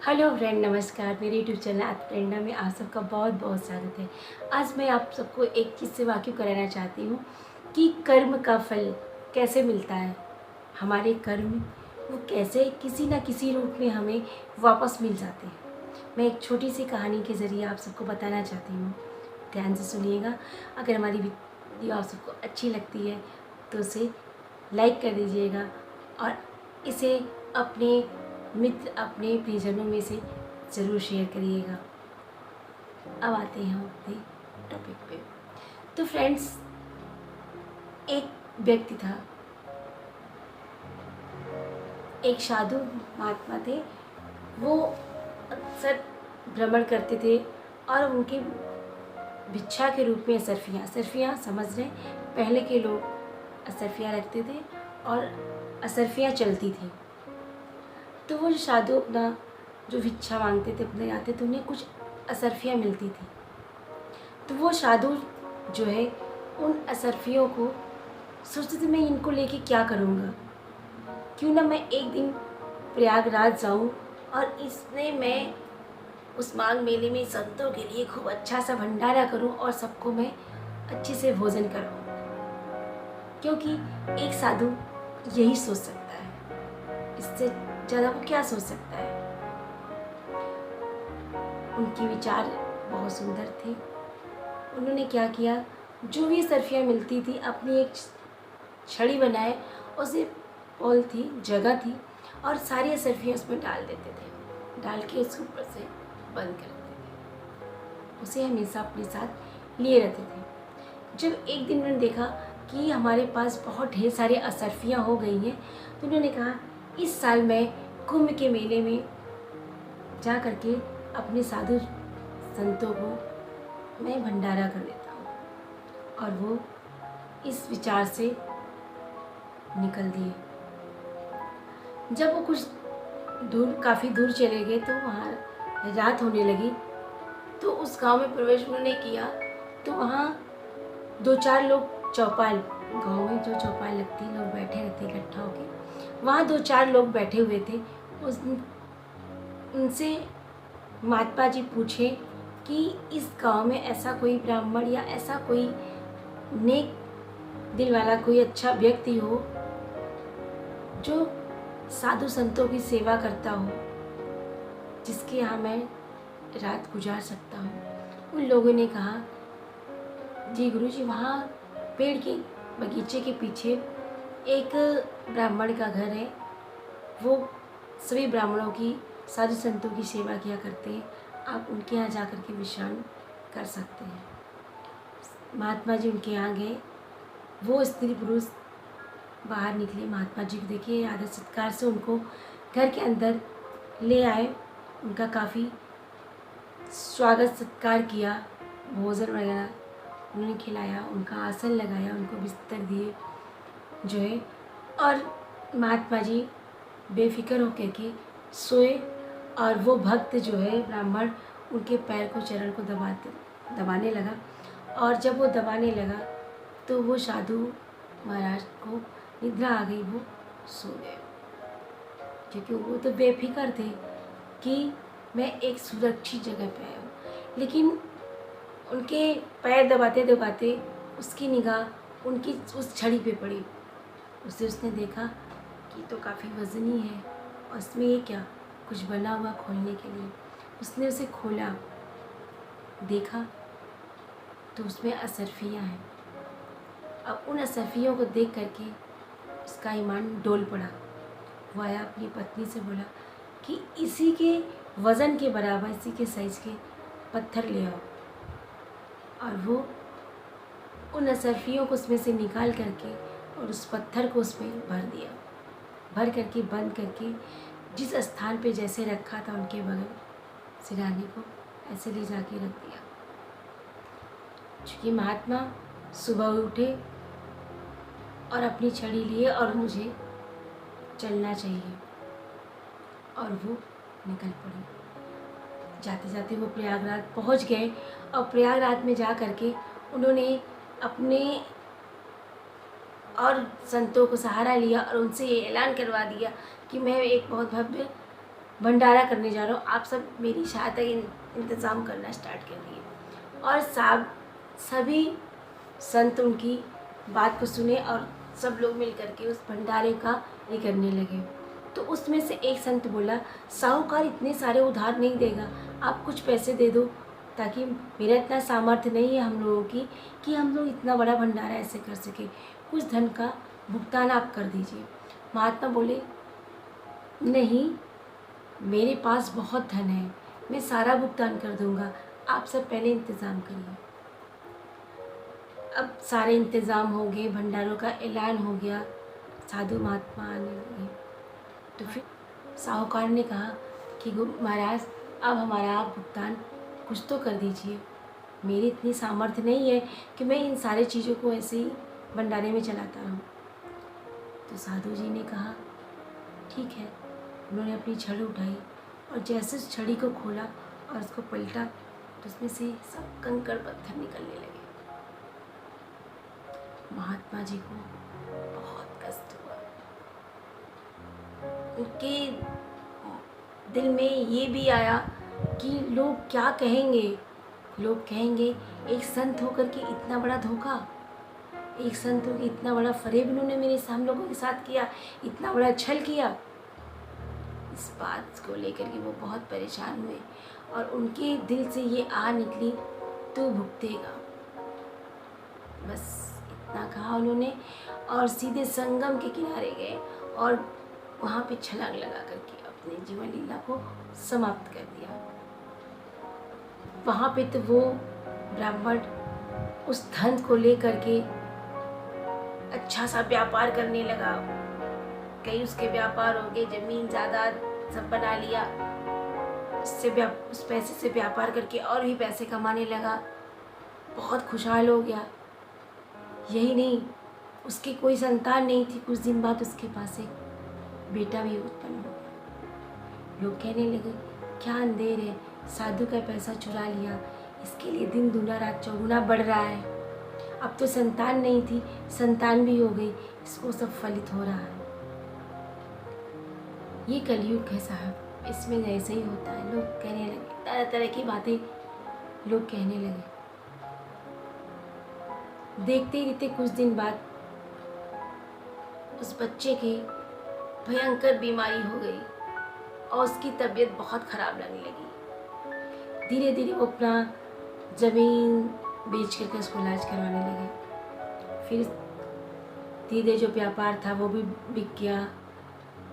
Hello friend, नमस्कार। मेरे YouTube channel आत्म प्रेरणा में आप सबका बहुत बहुत स्वागत है। आज मैं आप सबको एक चीज़ से वाकिफ़ कराना चाहती हूँ कि कर्म का फल कैसे मिलता है। हमारे कर्म वो कैसे किसी न किसी रूप में हमें वापस मिल जाते हैं। मैं एक छोटी सी कहानी के ज़रिए आप सबको बताना चाहती हूँ। ध्यान से सुनिएगा। अगर हमारी वीडियो आप सबको अच्छी लगती है तो उसे लाइक कर दीजिएगा और इसे अपने मित्र, अपने प्रियजनों में से ज़रूर शेयर करिएगा। अब आते हैं हम अपने टॉपिक पे। तो फ्रेंड्स, एक व्यक्ति था, एक साधु महात्मा थे। वो अक्सर भ्रमण करते थे और उनके भिक्षा के रूप में असरफियाँ समझ रहे, पहले के लोग असरफियाँ रखते थे और असरफियाँ चलती थी। तो वो जो साधु अपना जो भिक्षा मांगते थे, अपने आते तो उन्हें कुछ असरफियाँ मिलती थी। तो वो साधु जो है उन असरफियों को सोचते थे, मैं इनको लेके क्या करूँगा, क्यों ना मैं एक दिन प्रयागराज जाऊँ और इसमें मैं उस माघ मेले में संतों के लिए खूब अच्छा सा भंडारा करूँ और सबको मैं अच्छे से भोजन करवाऊँ। क्योंकि एक साधु यही सोच सकता है, इससे ज़्यादा वो क्या सोच सकता है। उनके विचार बहुत सुंदर थे। उन्होंने क्या किया, जो भी सरफियाँ मिलती थी अपनी एक छड़ी बनाए, उसे पोल थी, जगह थी और सारी सरफियाँ उसमें डाल देते थे, डाल के उसके ऊपर से बंद कर देते थे। उसे हमेशा अपने साथ लिए रहते थे। जब एक दिन उन्होंने देखा कि हमारे पास बहुत ढेर सारी असरफियाँ हो गई हैं, तो उन्होंने कहा इस साल मैं कुंभ के मेले में जा कर के अपने साधु संतों को मैं भंडारा कर देता हूँ। और वो इस विचार से निकल दिए। जब वो कुछ दूर, काफ़ी दूर चले गए तो वहाँ रात होने लगी। तो उस गांव में प्रवेश उन्होंने किया तो वहाँ दो चार लोग चौपाल, गांव में जो चौपाल लगती है, लोग बैठे रहते इकट्ठा होके, वहाँ दो चार लोग बैठे हुए थे। उनसे महात्मा जी पूछे कि इस गांव में ऐसा कोई ब्राह्मण या ऐसा कोई नेक दिल वाला कोई अच्छा व्यक्ति हो जो साधु संतों की सेवा करता हो, जिसके यहाँ मैं रात गुजार सकता हूँ। उन लोगों ने कहा, जी गुरु जी, वहाँ पेड़ के बगीचे के पीछे एक ब्राह्मण का घर है। वो सभी ब्राह्मणों की, साधु संतों की सेवा किया करते हैं। आप उनके यहाँ जा कर के विश्राम कर सकते हैं। महात्मा जी उनके यहाँ गए। वो स्त्री पुरुष बाहर निकले, महात्मा जी को देखे, आदर सत्कार से उनको घर के अंदर ले आए। उनका काफ़ी स्वागत सत्कार किया, भोजन वगैरह उन्होंने खिलाया, उनका आसन लगाया, उनको बिस्तर दिए जो है। और महात्मा जी बेफिक्र होकर के सोए। और वो भक्त जो है ब्राह्मण, उनके पैर को, चरण को दबाने लगा। और जब वो दबाने लगा तो वो साधु महाराज को निद्रा आ गई, वो सो गए। क्योंकि वो तो बेफिक्र थे कि मैं एक सुरक्षित जगह पे आया हूँ। लेकिन उनके पैर दबाते दबाते उसकी निगाह उनकी उस छड़ी पे पड़ी। उसने देखा कि तो काफ़ी वज़नी है और इसमें ये क्या, कुछ बना हुआ खोलने के लिए। उसने उसे खोला, देखा तो उसमें असरफियाँ हैं। अब उन असरफियों को देख करके उसका ईमान डोल पड़ा। वो आया, अपनी पत्नी से बोला कि इसी के वज़न के बराबर, इसी के साइज़ के पत्थर ले आओ। और वो उन असरफियों को उसमें से निकाल करके और उस पत्थर को उसमें भर दिया। भर करके बंद करके जिस स्थान पे जैसे रखा था उनके बगल सिरहाने को ऐसे ले जाके रख दिया। चूँकि महात्मा सुबह उठे और अपनी छड़ी लिए और मुझे चलना चाहिए, और वो निकल पड़ी। जाते जाते वो प्रयागराज पहुंच गए। और प्रयागराज में जा कर के उन्होंने अपने और संतों को सहारा लिया और उनसे ये ऐलान करवा दिया कि मैं एक बहुत भव्य भंडारा करने जा रहा हूँ, आप सब मेरी सहायता इंतज़ाम करना स्टार्ट कर दिए। और सभी संत उनकी बात को सुने और सब लोग मिल करके उस भंडारे का ये करने लगे। तो उसमें से एक संत बोला, साहूकार इतने सारे उधार नहीं देगा, आप कुछ पैसे दे दो, ताकि मेरा इतना सामर्थ्य नहीं है हम लोगों की कि हम लोग इतना बड़ा भंडारा ऐसे कर सके, कुछ धन का भुगतान आप कर दीजिए। महात्मा बोले, नहीं, मेरे पास बहुत धन है, मैं सारा भुगतान कर दूंगा, आप सब पहले इंतज़ाम करिए। अब सारे इंतज़ाम हो गए, भंडारों का ऐलान हो गया, साधु महात्मा आने लगे। तो फिर साहूकार ने कहा कि महाराज, अब हमारा आप भुगतान कुछ तो कर दीजिए, मेरी इतनी सामर्थ्य नहीं है कि मैं इन सारी चीज़ों को ऐसे ही भंडारे में चलाता रहूँ। तो साधु जी ने कहा, ठीक है। उन्होंने अपनी छड़ी उठाई और जैसे उस छड़ी को खोला और उसको पलटा तो उसमें से सब कंकड़ पत्थर निकलने लगे। महात्मा जी को बहुत कष्ट हुआ, उनके दिल में ये भी आया कि लोग क्या कहेंगे, लोग कहेंगे एक संत होकर के इतना बड़ा धोखा, एक संत होकर इतना बड़ा फरेब इन्होंने मेरे हम लोगों के साथ किया, इतना बड़ा छल किया। इस बात को लेकर के वो बहुत परेशान हुए और उनके दिल से ये आ निकली, तू भुगतेगा। बस इतना कहा उन्होंने और सीधे संगम के किनारे गए और वहाँ पे छलांग लगा करके अपने जीवन लीला को समाप्त कर दिया। वहाँ पे तो वो ब्राह्मण उस धन को लेकर के अच्छा सा व्यापार करने लगा। कई उसके व्यापार हो गए, जमीन जायदाद सब बना लिया, उस पैसे से व्यापार करके और भी पैसे कमाने लगा, बहुत खुशहाल हो गया। यही नहीं, उसकी कोई संतान नहीं थी, कुछ दिन बाद उसके पास एक बेटा भी उत्पन्न हो गया। लोग कहने लगे, क्या अंधेर है, साधु का पैसा चुरा लिया, इसके लिए दिन दूना रात चौगुना बढ़ रहा है। अब तो संतान नहीं थी, संतान भी हो गई, इसको सब फलित हो रहा है। ये कलयुग है साहब, इसमें ऐसे ही होता है। लोग कहने लगे, तरह तरह की बातें लोग कहने लगे। देखते ही देखते कुछ दिन बाद उस बच्चे की भयंकर बीमारी हो गई और उसकी तबीयत बहुत खराब लगने लगी। धीरे धीरे वो अपना ज़मीन बेच करके उसको इलाज करवाने लगे। फिर धीरे जो व्यापार था वो भी बिक गया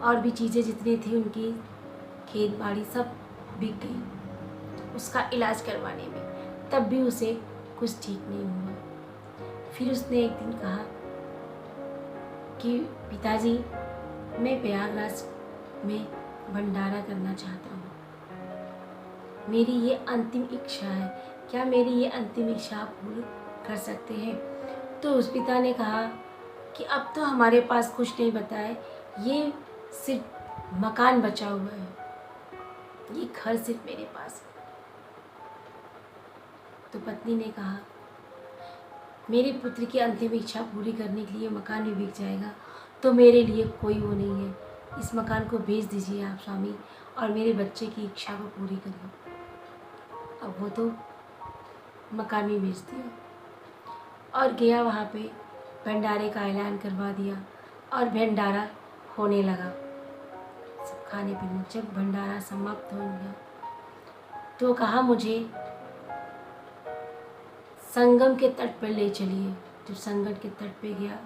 और भी चीज़ें जितनी थी उनकी खेत बाड़ी सब बिक गई उसका इलाज करवाने में, तब भी उसे कुछ ठीक नहीं हुआ। फिर उसने एक दिन कहा कि पिताजी, मैं प्रयागराज में भंडारा करना चाहता हूँ, मेरी ये अंतिम इच्छा है, क्या मेरी ये अंतिम इच्छा आप पूरी कर सकते हैं? तो उस पिता ने कहा कि अब तो हमारे पास कुछ नहीं बचा है, ये सिर्फ मकान बचा हुआ है, ये घर सिर्फ मेरे पास है। तो पत्नी ने कहा, मेरे पुत्र की अंतिम इच्छा पूरी करने के लिए मकान भी बिक जाएगा तो मेरे लिए कोई वो नहीं है, इस मकान को बेच दीजिए आप स्वामी और मेरे बच्चे की इच्छा को पूरी करिए। अब वो तो मकान भी बेच दिया और गया वहाँ पे भंडारे का ऐलान करवा दिया और भंडारा होने लगा। सब खाने पीने, जब भंडारा समाप्त हो गया तो कहा, मुझे संगम के तट पर ले चलिए। जब संगम के तट पे गया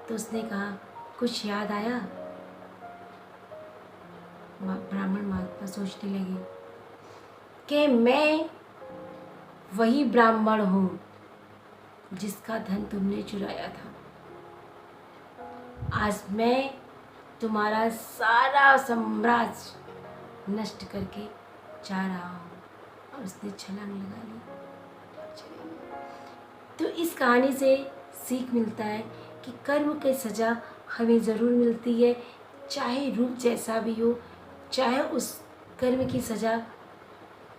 तो उसने कहा, कुछ याद आया? ब्राह्मण महात्मा सोचने लगे कि मैं वही ब्राह्मण हूँ जिसका धन तुमने चुराया था। आज मैं तुम्हारा सारा साम्राज्य नष्ट करके जा रहा हूँ। और उसने छलांग लगा ली। तो इस कहानी से सीख मिलता है कि कर्म की सज़ा हमें ज़रूर मिलती है, चाहे रूप जैसा भी हो, चाहे उस कर्म की सज़ा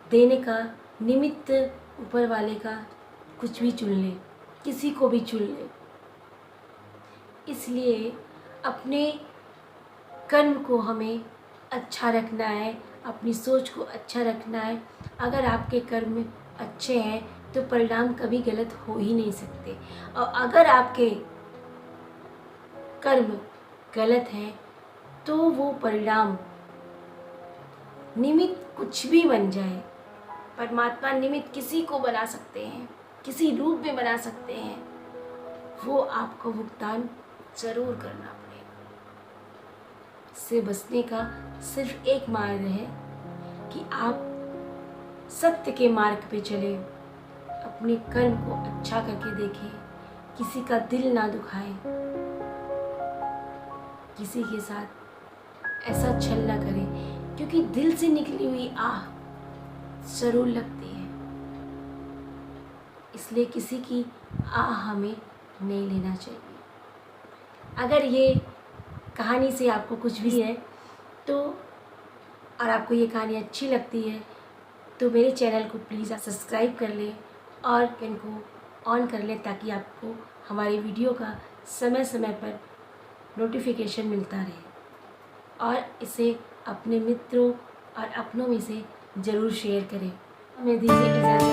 देने का निमित्त ऊपर वाले का कुछ भी चुन ले, किसी को भी चुन ले। इसलिए अपने कर्म को हमें अच्छा रखना है, अपनी सोच को अच्छा रखना है। अगर आपके कर्म अच्छे हैं तो परिणाम कभी गलत हो ही नहीं सकते, और अगर आपके कर्म गलत हैं तो वो परिणाम निमित्त कुछ भी बन जाए, परमात्मा निमित्त किसी को बना सकते हैं, किसी रूप में बना सकते हैं, वो आपको भुगतान जरूर करना पड़ेगा। इससे बचने का सिर्फ एक मार्ग है कि आप सत्य के मार्ग पे चले, अपने कर्म को अच्छा करके देखें, किसी का दिल ना दुखाएं, किसी के साथ ऐसा छल ना करें, क्योंकि दिल से निकली हुई आह जरूर लगती है। इसलिए किसी की आह हमें नहीं लेना चाहिए। अगर ये कहानी से आपको कुछ भी है तो, और आपको ये कहानी अच्छी लगती है तो मेरे चैनल को प्लीज़ आप सब्सक्राइब कर लें और बेल को ऑन कर लें, ताकि आपको हमारी वीडियो का समय समय पर नोटिफिकेशन मिलता रहे, और इसे अपने मित्रों और अपनों में से ज़रूर शेयर करें। हमें दीजिए इजाज़त।